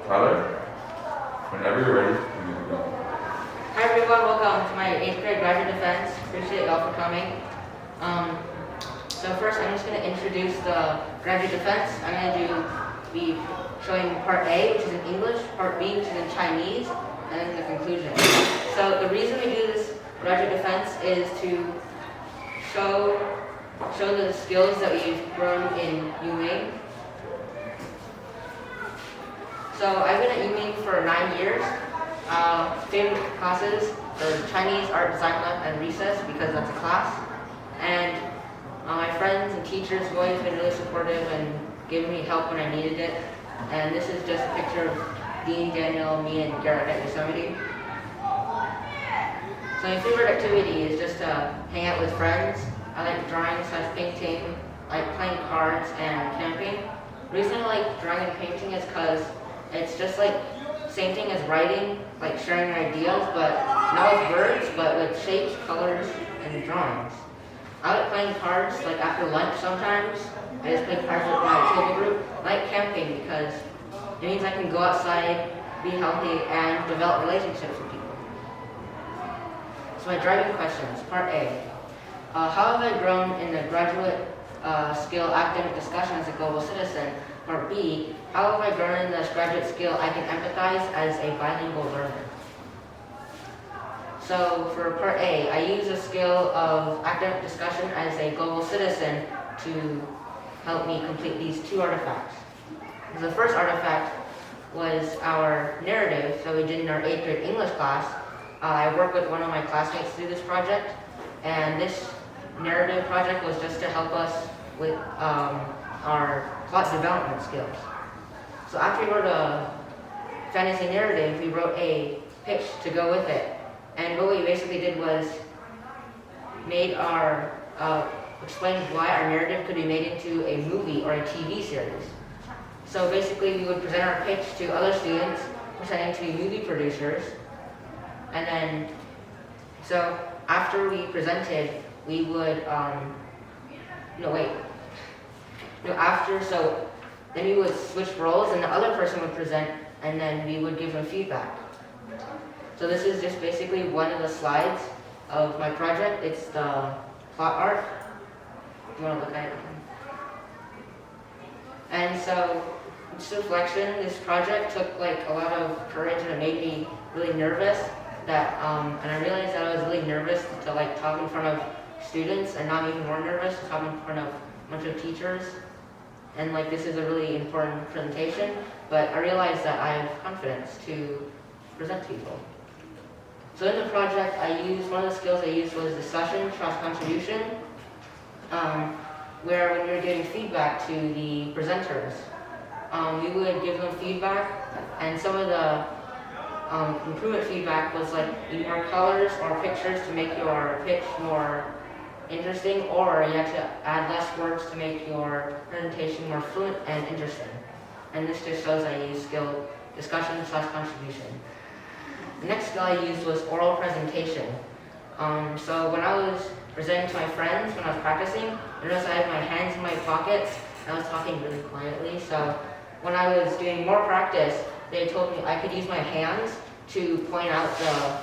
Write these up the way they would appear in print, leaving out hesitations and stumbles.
Tyler, whenever you're ready, you can go. Hi everyone, welcome to my 8th grade graduate defense. Appreciate y'all for coming. So first I'm just going to introduce the graduate defense. I'm going to be showing part A, which is in English, part B, which is in Chinese, and then the conclusion. So the reason we do this graduate defense is to show the skills that we've grown in UMing. So I've been at UMing for 9 years. Favorite classes are Chinese, Art, Design Lab, and Recess because that's a class. And my friends and teachers have always been really supportive and given me help when I needed it. And this is just a picture of Dean, Daniel, me, and Garrett at Yosemite. So my favorite activity is just to hang out with friends. I like drawing / painting, I like playing cards and camping. The reason I like drawing and painting is because it's just like same thing as writing, like sharing ideas, but not with words, but with shapes, colors, and drawings. I like playing cards, like after lunch sometimes. I just play cards with my table group. I like camping because it means I can go outside, be healthy, and develop relationships with people. So my driving questions, part A. How have I grown in the graduate skill academic discussion as a global citizen? Part B, how have I grown in this graduate skill I can empathize as a bilingual learner? So for part A, I use the skill of academic discussion as a global citizen to help me complete these 2 artifacts. The first artifact was our narrative that we did in our 8th grade English class. I worked with one of my classmates to do this project, and this narrative project was just to help us with our plot development skills. So after we wrote a fantasy narrative, we wrote a pitch to go with it. And what we basically did was made our, explained why our narrative could be made into a movie or a TV series. So basically we would present our pitch to other students, pretending to be movie producers. And then, so after we presented, we would, then we would switch roles and the other person would present and then we would give them feedback. So this is just basically one of the slides of my project. It's the plot art. You want to look at it? And so, just reflection, this project took like a lot of courage and it made me really nervous. And I realized that I was really nervous to like talk in front of students, and now I'm even more nervous to talk in front of a bunch of teachers. And like this is a really important presentation, but I realized that I have confidence to present to people. So in the project, one of the skills I used was discussion, cross-contribution, where when we were giving feedback to the presenters, we would give them feedback, and some of the improvement feedback was like need more colors or pictures to make your pitch more interesting, or you have to add less words to make your presentation more fluent and interesting. And this just shows I use skill discussion / contribution. The next skill I used was oral presentation. So when I was presenting to my friends, when I was practicing, I noticed I had my hands in my pockets and I was talking really quietly. So when I was doing more practice, they told me I could use my hands to point out the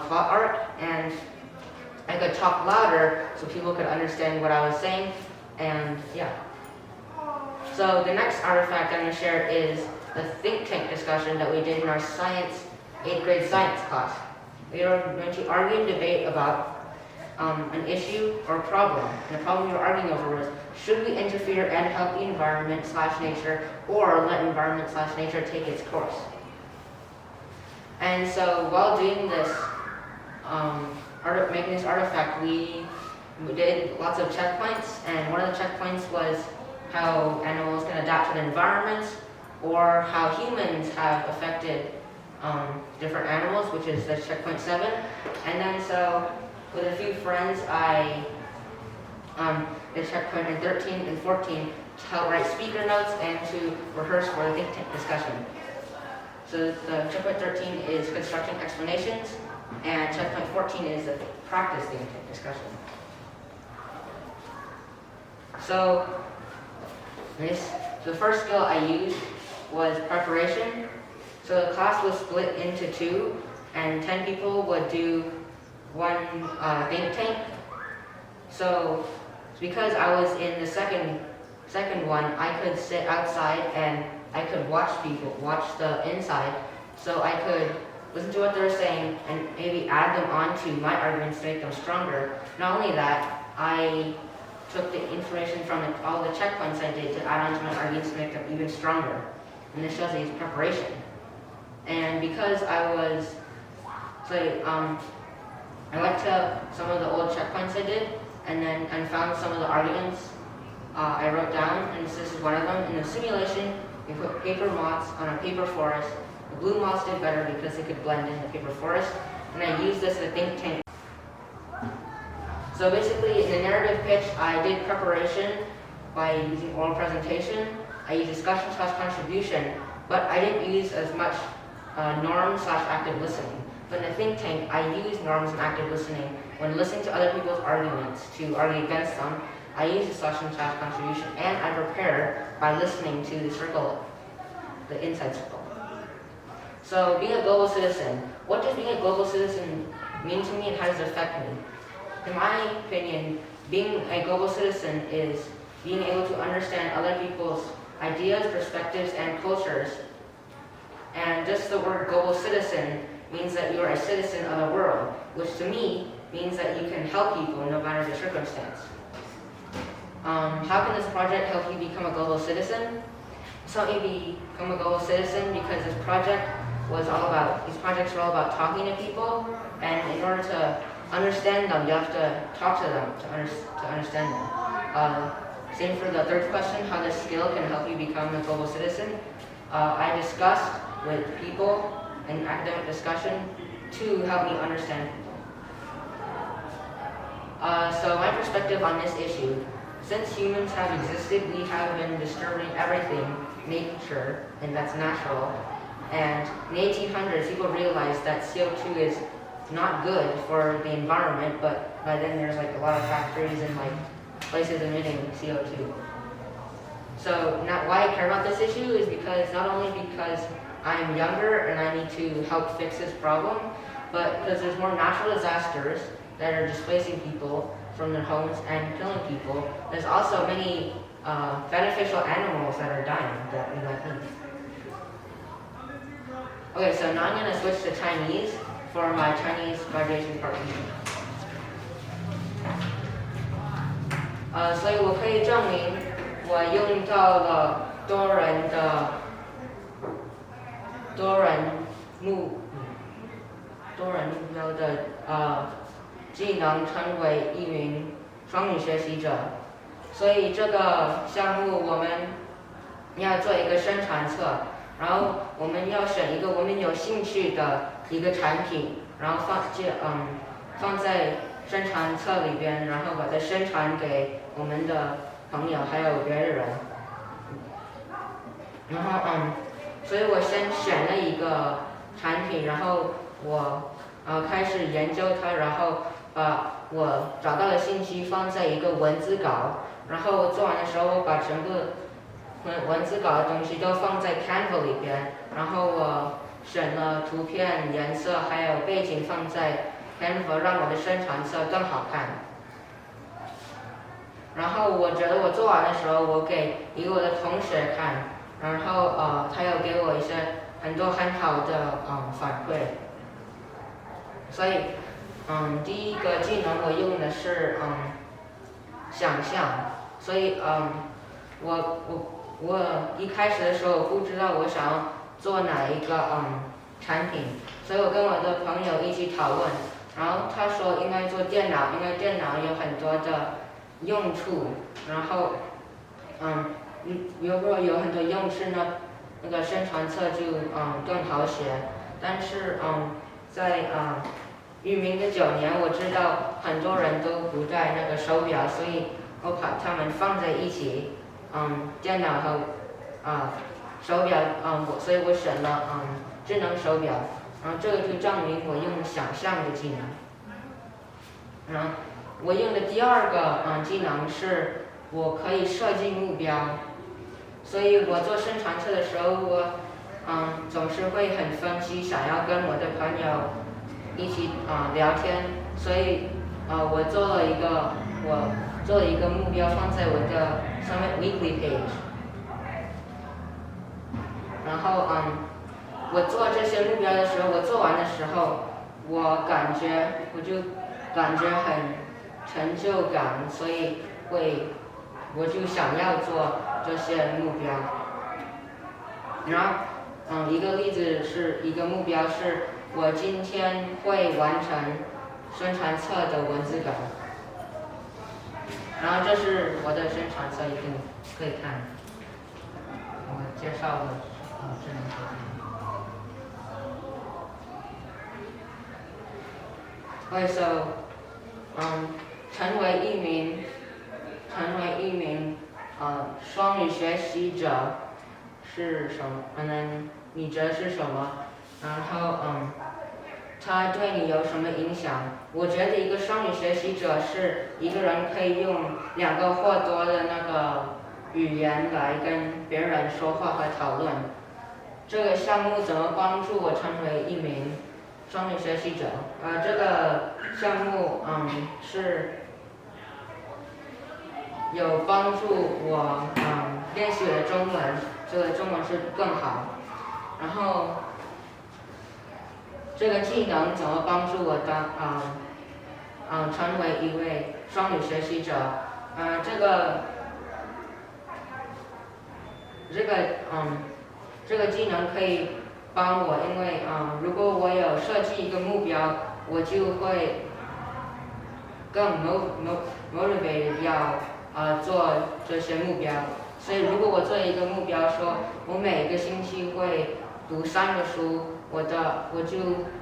plot art, and I could talk louder so people could understand what I was saying, and yeah. So the next artifact I'm going to share is the think tank discussion that we did in our 8th grade science class. We were going to argue and debate about an issue or problem. And the problem we were arguing over was, should we interfere and help the environment / nature, or let environment / nature take its course? And so while doing this, making this artifact, we did lots of checkpoints, and one of the checkpoints was how animals can adapt to the environment, or how humans have affected different animals, which is the checkpoint 7. And then so with a few friends, I did checkpoint in 13 and 14 to help write speaker notes and to rehearse for the think tank discussion. So the checkpoint 13 is constructing explanations, and checkpoint 14 is the practice think tank discussion. So the first skill I used was preparation. So the class was split into two, and 10 people would do one think tank. So because I was in the second one, I could sit outside and I could watch people, watch the inside, so I could listen to what they were saying and maybe add them onto my arguments to make them stronger. Not only that, I took the information from all the checkpoints I did to add onto my arguments to make them even stronger. And this shows that it's preparation. And because I was, I went to some of the old checkpoints I did, and found some of the arguments I wrote down, and this is one of them. In the simulation, we put paper moths on a paper forest. The blue moths did better because they could blend in the paper forest, and I used this as a think tank. So basically, in the narrative pitch, I did preparation by using oral presentation. I used discussion/contribution, but I didn't use as much norm/active listening. But in the think tank, I use norms and active listening when listening to other people's arguments to argue against them. I use discussion/contribution, and I prepare by listening to the circle, the inside circle. So being a global citizen, what does being a global citizen mean to me, and how does it affect me? In my opinion, being a global citizen is being able to understand other people's ideas, perspectives, and cultures. And just the word global citizen means that you're a citizen of the world, which to me means that you can help people no matter the circumstance. How can this project help you become a global citizen? It's helped me become a global citizen because these projects were all about talking to people, and in order to understand them, you have to talk to them to understand them. Same for the third question, how this skill can help you become a global citizen. I discussed with people in academic discussion to help me understand people. So my perspective on this issue, since humans have existed, we have been disturbing everything, nature, and that's natural. And in the 1800s, people realized that CO2 is not good for the environment, but by then there's a lot of factories and places emitting CO2. So now why I care about this issue is because not only because I'm younger and I need to help fix this problem, but because there's more natural disasters that are displacing people from their homes and killing people. There's also many beneficial animals that are dying that we might need. Okay, so now I'm going to switch to Chinese for my Chinese graduation party. 所以我可以证明我用到了多人目标的技能成为一名双语学习者。所以这个项目我们要做一个宣传册，然后我们要选一个我们有兴趣的一个产品，然后放在宣传册里边，然后把它宣传给我们的朋友还有别的人。然后所以我先选了一个产品，然后我开始研究它，然后把我找到的信息放在一个文字稿，然后做完的时候把全部文字稿的东西都放在 Canva 里边，然后我选了图片、颜色还有背景放在 Canva， 让我的宣传册更好看。然后我觉得我做完的时候，我给一个我的同学看，然后他有给我一些很多很好的反馈。所以第一个技能我用的是想象，所以我一开始的时候不知道我想要做哪一个产品，所以我跟我的朋友一起讨论，然后他说应该做电脑，因为电脑有很多的用处，然后如果有很多用处呢，那个宣传册就更好写。但是在育民的9年，我知道很多人都不戴那个手表，所以我把它们放在一起，电脑和手表，所以我选了智能手表，然后这个就证明我用想象的技能。我用的第二个技能是我可以设计目标，所以我做生产课的时候，我总是会很分析，想要跟我的朋友一起聊天，所以我做了一个目标放在我的Summit Weekly page，然后我做这些目标的时候，我做完的时候，我就感觉很成就感，所以我就想要做这些目标。然后一个例子是一个目标是我今天会完成宣传册的文字稿，然后这是我的宣传册，一定可以看。我介绍了智能手机。So，成为一名双语学习者是什么？你觉得是什么？然后它对你有什么影响？我觉得一个双语学习者是一个人可以用2个或多的那个语言来跟别人说话和讨论。这个项目怎么帮助我成为一名双语学习者？这个项目是有帮助我练习我的中文，这个中文是更好。然后这个技能怎么帮助我成为一位双语学习者？这个技能可以帮我，因为如果我有设计一个目标，我就会更 motivated 要做这些目标。所以如果我做一个目标，说我每个星期会读3个书，我就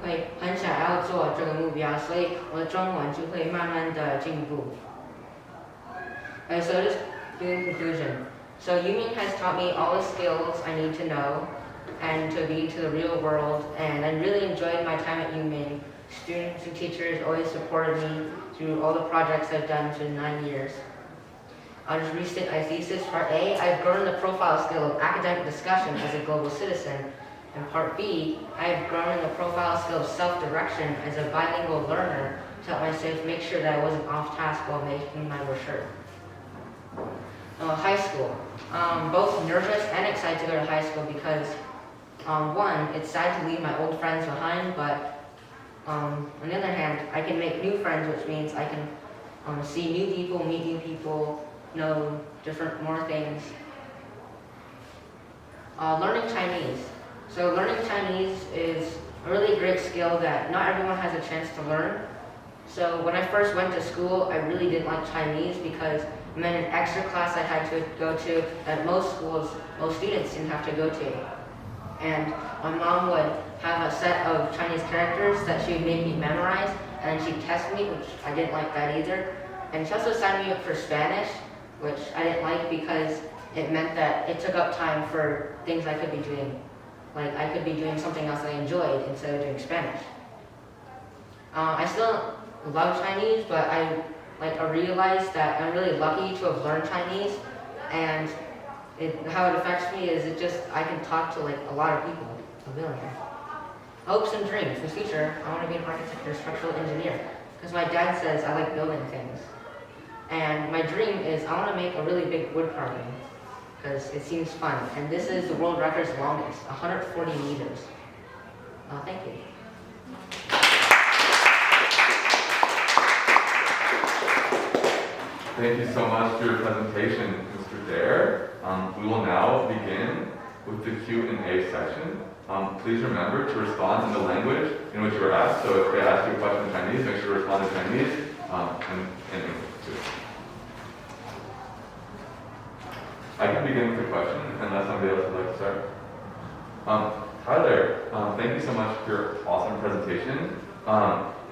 会很想要做这个目标，所以我的中文就会慢慢的进步。So just in conclusion, so Yumin has taught me all the skills I need to know and to be to the real world, and I really enjoyed my time at Yumin. Students and teachers always supported me through all the projects I've done through 9 years. I'll just restate my thesis. Part A, I've grown the profile skill of academic discussion as a global citizen. And part B, I've grown the profile skill of self-direction as a bilingual learner to help myself make sure that I wasn't off task while making my research. High school. Both nervous and excited to go to high school because, one, it's sad to leave my old friends behind, but on the other hand, I can make new friends, which means I can see new people, meet new people, know more things. Learning Chinese. So learning Chinese is a really great skill that not everyone has a chance to learn. So when I first went to school, I really didn't like Chinese because it meant an extra class I had to go to that most students didn't have to go to. And my mom would have a set of Chinese characters that she would make me memorize, and then she'd test me, which I didn't like that either. And she also signed me up for Spanish, which I didn't like because it meant that it took up time for things I could be doing. Like I could be doing something else I enjoyed instead of doing Spanish. I still love Chinese, but I realized that I'm really lucky to have learned Chinese, and how it affects me is I can talk to a lot of people, a million. Hopes and dreams. In the future, I want to be an architect or structural engineer because my dad says I like building things. And my dream is I want to make a really big wood carving because it seems fun. And this is the world record's longest, 140 meters. Thank you. Thank you so much for your presentation, Mr. Dare. We will now begin with the Q&A section. Please remember to respond in the language in which you were asked. So if they ask you a question in Chinese, make sure to respond in Chinese and in English too. I can begin with the question unless somebody else would like to start. Tyler, thank you so much for your awesome presentation.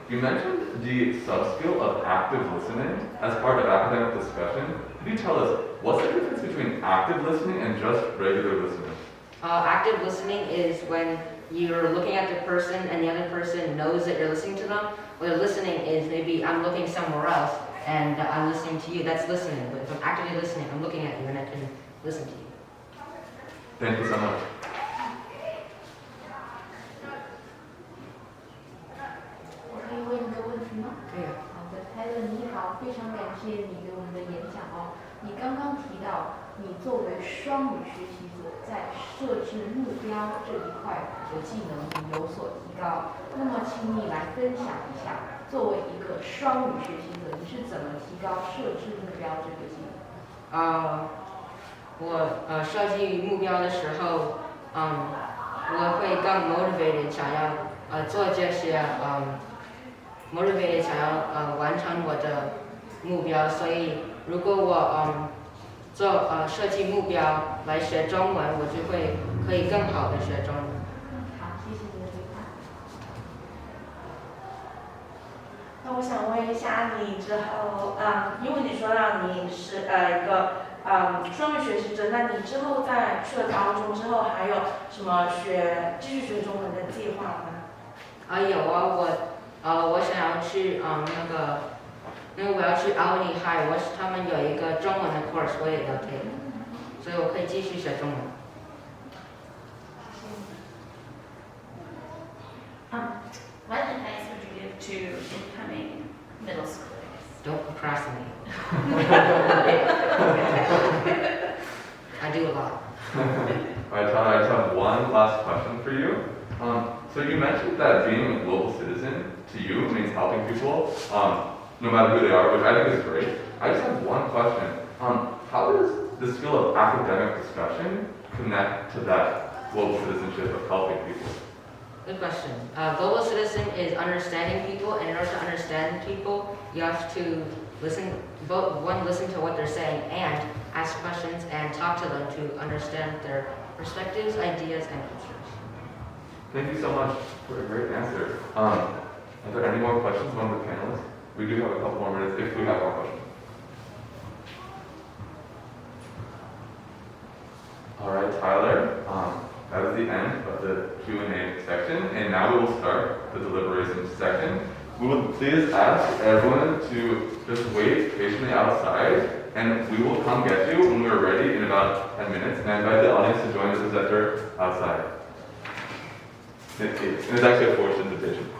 You mentioned the sub-skill of active listening as part of academic discussion. Could you tell us, what's the difference between active listening and just regular listening? Active listening is when you're looking at the person and the other person knows that you're listening to them. Where listening is maybe I'm looking somewhere else and I'm listening to you. That's listening. But if I'm actively listening, I'm looking at you and I can listen to you. Thank you so much. 我可以问一个问题吗？可以啊。好的，Helen 你好，非常感谢你对我们的演讲哦。你刚刚提到你作为双语学习者，在设置目标这一块的技能你有所提高。那么，请你来分享一下，作为一个双语学习者，你是怎么提高设置目标这个技能？我设计目标的时候，我会更 motivated 想要做这些motivated 想要完成我的目标，所以如果我设计目标来学中文，我就会可以更好的学中文。好，谢谢你的回答。那我想问一下你之后，因为你说到你是一个双语学习者，那你之后在去了高中之后，还有什么继续学中文的计划吗？有啊，我想要去因为我要去奥尼海，他们有一个中文的 course 我也要 take， 所以我可以继续学中文。What advice would you give to incoming middle schoolers? Don't procrastinate. I do a lot. Alright, Tyler, I just have one last question for you. So you mentioned that being a global citizen to you means helping people, no matter who they are, which I think is great. I just have one question. How does the skill of academic discussion connect to that global citizenship of helping people? Good question. Global citizen is understanding people, and in order to understand people, you have to listen to what they're saying and ask questions and talk to them to understand their perspectives, ideas, and cultures. Thank you so much for a great answer. Are there any more questions among the panelists? We do have a couple more minutes if we have more questions. All right, Tyler, that is the end of the Q&A section, and now we will start the deliberation section. We would please ask everyone to just wait patiently outside, and we will come get you when we're ready in about 10 minutes, and I invite the audience to join the presenter outside. It's actually a forced invitation.